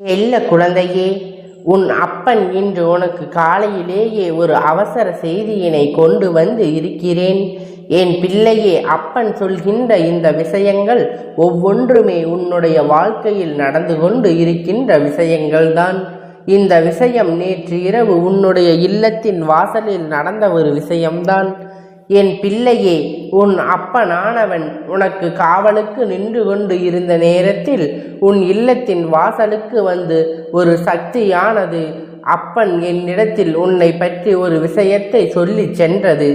செல்ல குழந்தையே, உன் அப்பன் இன்று உனக்கு காலையிலேயே ஒரு அவசர செய்தியினை கொண்டு வந்து இருக்கிறேன். என் பிள்ளையே, அப்பன் சொல்கின்ற இந்த விஷயங்கள் ஒவ்வொன்றுமே உன்னுடைய வாழ்க்கையில் நடந்து கொண்டு இருக்கின்ற விஷயங்கள்தான். இந்த விஷயம் நேற்று இரவு உன்னுடைய இல்லத்தின் வாசலில் நடந்த ஒரு விஷயம்தான். என் பிள்ளையே, உன் அப்பனானவன் உனக்கு காவலுக்கு நின்று கொண்டு இருந்த நேரத்தில் உன் இல்லத்தின் வாசலுக்கு வந்து ஒரு சக்தியானது அப்பன் என்னிடத்தில் உன்னை பற்றி ஒரு விஷயத்தை சொல்லி சென்றது.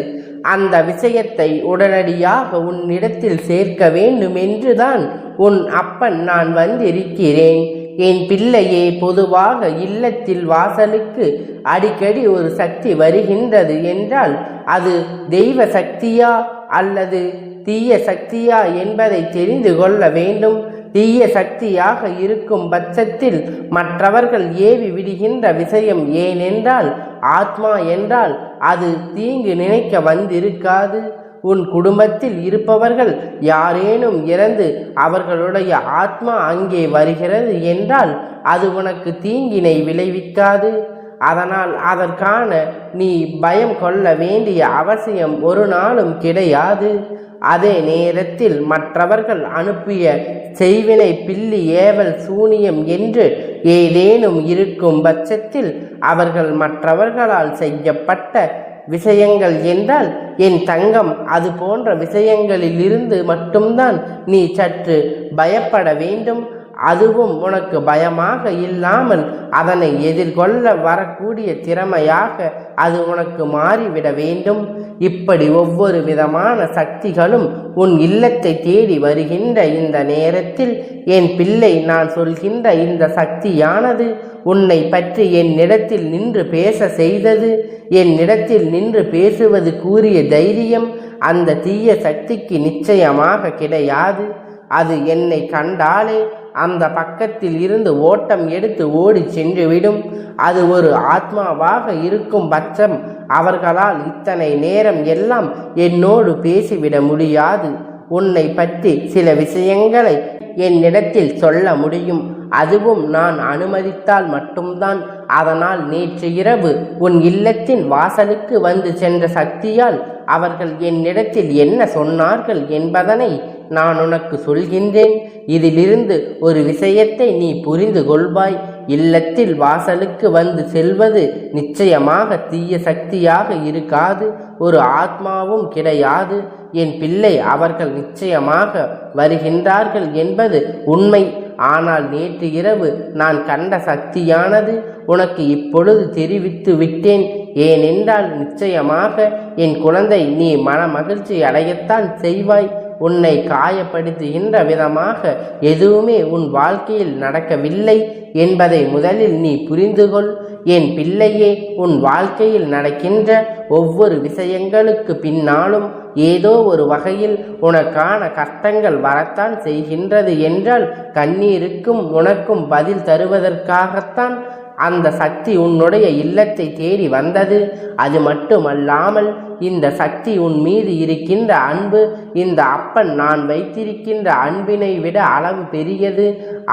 அந்த விஷயத்தை உடனடியாக உன்னிடத்தில் சேர்க்க வேண்டும் என்றுதான் உன் அப்பன் நான் வந்திருக்கிறேன். என் பிள்ளையே, பொதுவாக இல்லத்தில் வாசலுக்கு அடிக்கடி ஒரு சக்தி வருகின்றது என்றால் அது தெய்வ சக்தியா அல்லது தீய சக்தியா என்பதை தெரிந்து கொள்ள வேண்டும். தீய சக்தியாக இருக்கும் பட்சத்தில் மற்றவர்கள் ஏவி விடுகின்ற விஷயம் ஏனென்றால் ஆத்மா என்றால் அது தீங்கு நினைக்க வந்திருக்காது. உன் குடும்பத்தில் இருப்பவர்கள் யாரேனும் இறந்து அவர்களுடைய ஆத்மா அங்கே வருகிறது என்றால் அது உனக்கு தீங்கினை விளைவிக்காது. அதனால் அதற்கான நீ பயம் கொள்ள வேண்டிய அவசியம் ஒரு நாளும் கிடையாது. அதே நேரத்தில் மற்றவர்கள் அனுப்பிய செய்வினை, பில்லி, ஏவல், சூனியம் என்று ஏதேனும் இருக்கும் பட்சத்தில் அவர்கள் மற்றவர்களால் செய்யப்பட்ட விஷயங்கள் என்றால் என் தங்கம், அது போன்ற விஷயங்களில் இருந்து மட்டும்தான் நீ சற்று பயப்பட வேண்டும். அதுவும் உனக்கு பயமாக இல்லாமல் அதனை எதிர்கொள்ள வரக்கூடிய திறமையாக அது உனக்கு மாறிவிட வேண்டும். இப்படி ஒவ்வொரு விதமான சக்திகளும் உன் இல்லத்தை தேடி வருகின்ற இந்த நேரத்தில் என் பிள்ளை, நான் சொல்கின்ற இந்த சக்தியானது உன்னை பற்றி என்னிடத்தில் நின்று பேச செய்தது. என்னிடத்தில் நின்று பேசுவது கூறிய தைரியம் அந்த தீய சக்திக்கு நிச்சயமாக கிடையாது. அது என்னை கண்டாலே அந்த பக்கத்தில் இருந்து ஓட்டம் எடுத்து ஓடி சென்றுவிடும். அது ஒரு ஆத்மாவாக இருக்கும் பட்சம் அவர்களால் இத்தனை நேரம் எல்லாம் என்னோடு பேசிவிட முடியாது. உன்னை பற்றி சில விஷயங்களை என்னிடத்தில் சொல்ல முடியும். அதுவும் நான் அனுமதித்தால் மட்டும்தான். அதனால் நேற்று இரவு உன் இல்லத்தின் வாசலுக்கு வந்து சென்ற சக்தியால் அவர்கள் என்னிடத்தில் என்ன சொன்னார்கள் என்பதனை நான் உனக்கு சொல்கின்றேன். இதிலிருந்து ஒரு விஷயத்தை நீ புரிந்து கொள்வாய். இல்லத்தில் வாசலுக்கு வந்து செல்வது நிச்சயமாக தீய சக்தியாக இருக்காது, ஒரு ஆத்மாவும் கிடையாது. என் பிள்ளை, அவர்கள் நிச்சயமாக வருகின்றார்கள் என்பது உண்மை. ஆனால் நேற்று இரவு நான் கண்ட சக்தியானது உனக்கு இப்பொழுது தெரிவித்து விட்டேன். ஏனென்றால் நிச்சயமாக என் குழந்தை, நீ மன மகிழ்ச்சி அடையத்தான் செய்வாய். உன்னை காயப்படுத்துகின்ற விதமாக எதுவுமே உன் வாழ்க்கையில் நடக்கவில்லை என்பதை முதலில் நீ புரிந்து கொள். என் பிள்ளையே, உன் வாழ்க்கையில் நடக்கின்ற ஒவ்வொரு விஷயங்களுக்கு பின்னாலும் ஏதோ ஒரு வகையில் உனக்கான கஷ்டங்கள் வரத்தான் செய்கின்றது என்றால் கண்ணீருக்கும் உனக்கும் பதில் தருவதற்காகத்தான் அந்த சக்தி உன்னுடைய இல்லத்தை தேடி வந்தது. அது மட்டுமல்லாமல் இந்த சக்தி உன் மீது இருக்கின்ற அன்பு, இந்த அப்பன் நான் வைத்திருக்கின்ற அன்பினை விட அளவு பெரியது.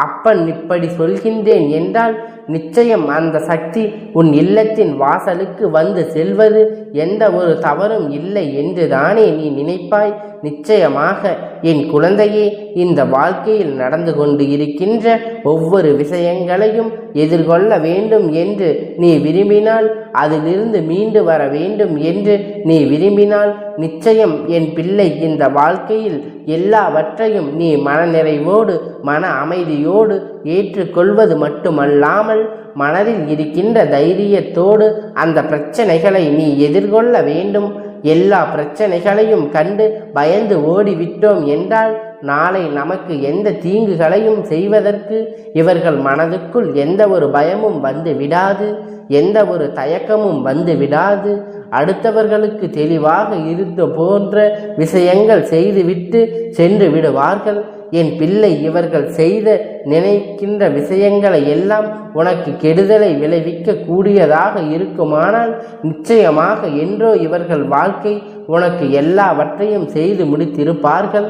அப்பன் இப்படி சொல்கின்றேன் என்றால் நிச்சயம் அந்த சக்தி உன் இல்லத்தின் வாசலுக்கு வந்து செல்வது எந்த ஒரு தவறும் இல்லை என்று தானே நீ நினைப்பாய். நிச்சயமாக என் குழந்தையே, இந்த வாழ்க்கையில் நடந்து கொண்டு இருக்கின்ற ஒவ்வொரு விஷயங்களையும் எதிர்கொள்ள வேண்டும் என்று நீ விரும்பினால், அதிலிருந்து மீண்டு வர வேண்டும் என்று நீ விரும்பினால் நிச்சயம் என் பிள்ளை, இந்த வாழ்க்கையில் எல்லாவற்றையும் நீ மனநிறைவோடு மன அமைதியோடு ஏற்றுக்கொள்வது மட்டுமல்லாமல் மனதில் இருக்கின்ற தைரியத்தோடு அந்த பிரச்சனைகளை நீ எதிர்கொள்ள வேண்டும். எல்லா பிரச்சனைகளையும் கண்டு பயந்து ஓடிவிட்டோம் என்றால் நாளை நமக்கு எந்த தீங்குகளையும் செய்வதற்கு இவர்கள் மனதுக்குள் எந்த ஒரு பயமும் வந்து விடாது, எந்த ஒரு தயக்கமும் வந்து விடாது. அடுத்தவர்களுக்கு தெளிவாக இருந்த போன்ற விஷயங்கள் செய்துவிட்டு சென்று விடுவார்கள். என் பிள்ளை, இவர்கள் செய்த நினைக்கின்ற விஷயங்களை எல்லாம் உனக்கு கெடுதலை விளைவிக்க கூடியதாக இருக்குமானால் நிச்சயமாக என்றோ இவர்கள் வாழ்க்கை உனக்கு எல்லாவற்றையும் செய்து முடித்திருப்பார்கள்.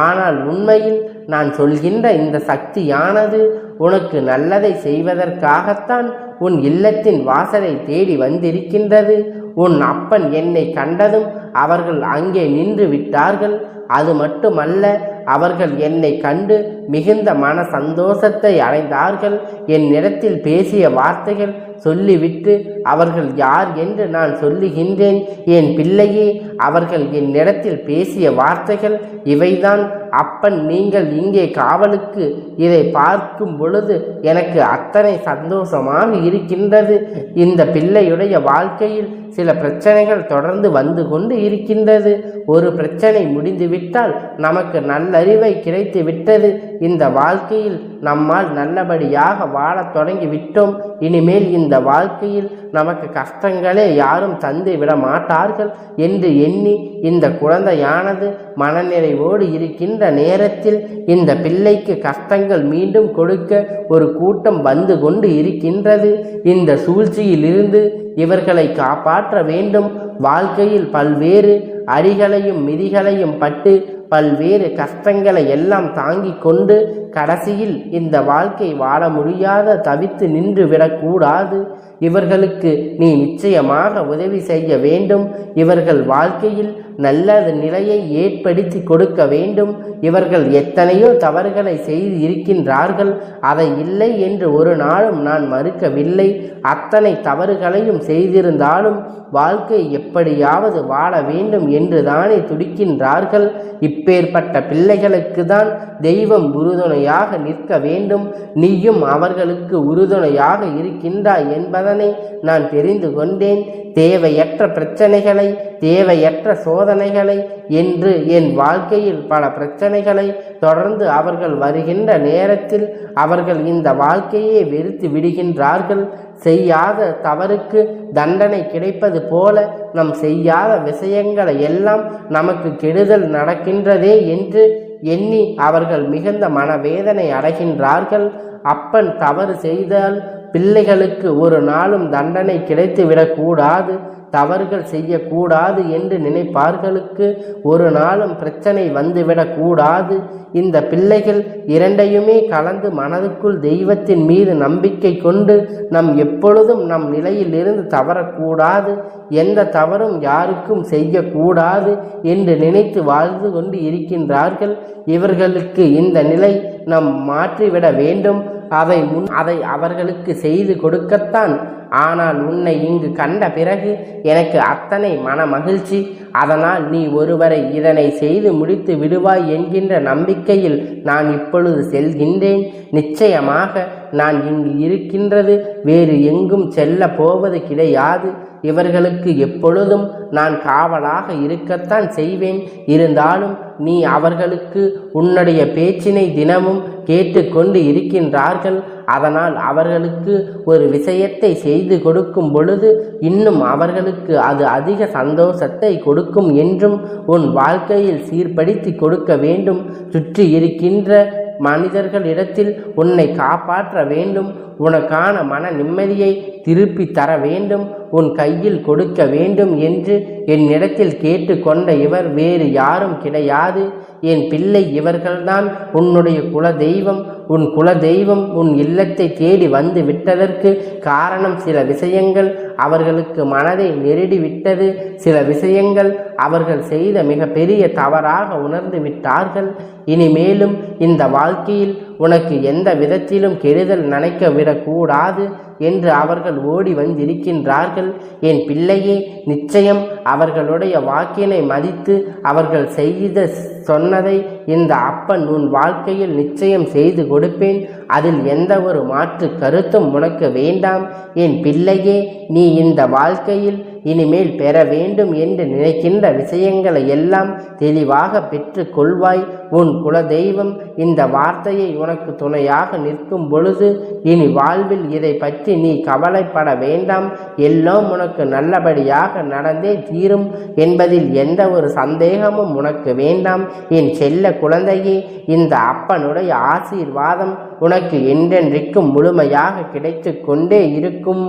ஆனால் உண்மையில் நான் சொல்கின்ற இந்த சக்தியானது உனக்கு நல்லதை செய்வதற்காகத்தான் உன் இல்லத்தின் வாசலை தேடி வந்திருக்கின்றது. உன் அப்பன் என்னை கண்டதும் அவர்கள் அங்கே நின்று விட்டார்கள். அது மட்டுமல்ல, அவர்கள் என்னை கண்டு மிகுந்த மன சந்தோஷத்தை அடைந்தார்கள். என்னிடத்தில் பேசிய வார்த்தைகள் சொல்லிவிட்டு அவர்கள் யார் என்று நான் சொல்லுகின்றேன். என் பிள்ளையே, அவர்கள் என்னிடத்தில் பேசிய வார்த்தைகள் இவைதான். அப்பன், நீங்கள் இங்கே காவலுக்கு இதை பார்க்கும் பொழுது எனக்கு அத்தனை சந்தோஷமாக இருக்கின்றது. இந்த பிள்ளையுடைய வாழ்க்கையில் சில பிரச்சனைகள் தொடர்ந்து வந்து கொண்டு இருக்கின்றது. ஒரு பிரச்சனை முடிந்துவிட்டால் நமக்கு நல்லறிவை கிடைத்து விட்டது. இந்த வாழ்க்கையில் நம்மால் நல்லபடியாக வாழத் தொடங்கி விட்டோம். இனிமேல் இந்த வாழ்க்கையில் நமக்கு கஷ்டங்களே யாரும் தந்து விட மாட்டார்கள் என்று எண்ணி இந்த குழந்தையானது மனநிறைவோடு இருக்கின்ற நேரத்தில் இந்த பிள்ளைக்கு கஷ்டங்கள் மீண்டும் கொடுக்க ஒரு கூட்டம் வந்து கொண்டு இருக்கின்றது. இந்த சூழ்ச்சியிலிருந்து இவர்களை காப்பாற்ற வேண்டும். வாழ்க்கையில் பல்வேறு அடிகளையும் மிதிகளையும் பட்டு பல்வேறு கஷ்டங்களை எல்லாம் தாங்கிக் கொண்டு கடைசியில் இந்த வாழ்க்கை வாழ முடியாத தவித்து நின்று விடக்கூடாது. இவர்களுக்கு நீ நிச்சயமாக உதவி செய்ய வேண்டும். இவர்கள் வாழ்க்கையில் நல்ல நிலையை ஏற்படுத்தி கொடுக்க வேண்டும். இவர்கள் எத்தனையோ தவறுகளை செய்து இருக்கின்றார்கள். அதை இல்லை என்று ஒரு நாளும் நான் மறுக்கவில்லை. அத்தனை தவறுகளையும் செய்திருந்தாலும் வாழ்க்கை எப்படியாவது வாழ வேண்டும் என்று தானே துடிக்கின்றார்கள். இப்பேற்பட்ட பிள்ளைகளுக்கு தான் தெய்வம் உறுதுணையாக நிற்க வேண்டும். நீயும் அவர்களுக்கு உறுதுணையாக இருக்கின்றாய் என்பதனை நான் தெரிந்து கொண்டேன். தேவையற்ற பிரச்சனைகளை, தேவையற்ற சோதனைகளை என்று என் வாழ்க்கையில் பல பிரச்சனைகளை தொடர்ந்து அவர்கள் வருகின்ற நேரத்தில் அவர்கள் இந்த வாழ்க்கையே வெறுத்து விடுகின்றார்கள். செய்யாத தவறுக்கு தண்டனை கிடைப்பது போல நம் செய்யாத விஷயங்களை எல்லாம் நமக்கு கெடுதல் நடக்கின்றதே என்று எண்ணி அவர்கள் மிகுந்த மனவேதனை அடைகின்றார்கள். அப்பன் தவறு செய்தால் பிள்ளைகளுக்கு ஒரு நாளும் தண்டனை கிடைத்துவிடக்கூடாது, தவறுகள் செய்யக்கூடாது என்று நினைப்பார்களுக்கு ஒரு நாளும் பிரச்சனை வந்துவிடக்கூடாது. இந்த பிள்ளைகள் இரண்டையுமே கலந்து மனதுக்குள் தெய்வத்தின் மீது நம்பிக்கை கொண்டு நம் எப்பொழுதும் நம் நிலையில் இருந்து தவறக்கூடாது, எந்த தவறும் யாருக்கும் செய்யக்கூடாது என்று நினைத்து வாழ்ந்து கொண்டு இருக்கின்றார்கள். இவர்களுக்கு இந்த நிலை நாம் மாற்றிவிட வேண்டும். அதை அவர்களுக்கு செய்து கொடுக்கத்தான். ஆனால் உன்னை இங்கு கண்ட பிறகு எனக்கு அத்தனை மன மகிழ்ச்சி. அதனால் நீ ஒருவரை இதனை செய்து முடித்து விடுவாய் என்கின்ற நம்பிக்கையில் நான் இப்பொழுது செல்கின்றேன். நிச்சயமாக நான் இங்கு இருக்கின்றது வேறு எங்கும் செல்ல போவது கிடையாது. இவர்களுக்கு எப்பொழுதும் நான் காவலாக இருக்கத்தான் செய்வேன். இருந்தாலும் நீ அவர்களுக்கு உன்னுடைய பேச்சினை தினமும் கேட்டுக்கொண்டு இருக்கின்றார்கள். அதனால் அவர்களுக்கு ஒரு விஷயத்தை செய்து கொடுக்கும் பொழுது இன்னும் அவர்களுக்கு அது அதிக சந்தோஷத்தை கொடுக்கும் என்றும் உன் வாழ்க்கையில் சீர்படுத்தி கொடுக்க வேண்டும். சுற்றி இருக்கின்ற மனிதர்களிடத்தில் உன்னை காப்பாற்ற வேண்டும். உனக்கான மன நிம்மதியை திருப்பி தர வேண்டும், உன் கையில் கொடுக்க வேண்டும் என்று என்னிடத்தில் கேட்டுக்கொண்ட இவர் வேறு யாரும் கிடையாது. என் பிள்ளை, இவர்கள்தான் உன்னுடைய குல தெய்வம். உன் குல தெய்வம் உன் இல்லத்தை தேடி வந்து விட்டதற்கு காரணம் சில விஷயங்கள் அவர்களுக்கு மனதை நெருடி விட்டது. சில விஷயங்கள் அவர்கள் செய்த மிக பெரிய தவறாக உணர்ந்து விட்டார்கள். இனிமேலும் இந்த வாழ்க்கையில் உனக்கு எந்த விதத்திலும் கெடுதல் நினைக்க விடக்கூடாது என்று அவர்கள் ஓடி வந்திருக்கின்றார்கள். என் பிள்ளையே, நிச்சயம் அவர்களுடைய வாக்கினை மதித்து அவர்கள் செய்த சொன்னதை இந்த அப்பன் உன் வாழ்க்கையில் நிச்சயம் செய்து கொடுப்பேன். அதில் எந்த ஒரு மாற்று கருத்தும் உனக்கு வேண்டாம். என் பிள்ளையே, நீ இந்த வாழ்க்கையில் இனிமேல் பெற வேண்டும் என்று நினைக்கின்ற விஷயங்களை எல்லாம் தெளிவாக பெற்று கொள்வாய். உன் குல தெய்வம் இந்த வார்த்தையை உனக்கு துணையாக நிற்கும் பொழுது இனி வாழ்வில் இதை பற்றி நீ கவலைப்பட வேண்டாம். எல்லாம் உனக்கு நல்லபடியாக நடந்தே தீரும் என்பதில் எந்த ஒரு சந்தேகமும் உனக்கு வேண்டாம். என் செல்ல குழந்தையே, இந்த அப்பனுடைய ஆசீர்வாதம் உனக்கு என்றென்றைக்கும் முழுமையாக கிடைத்து கொண்டே இருக்கும்.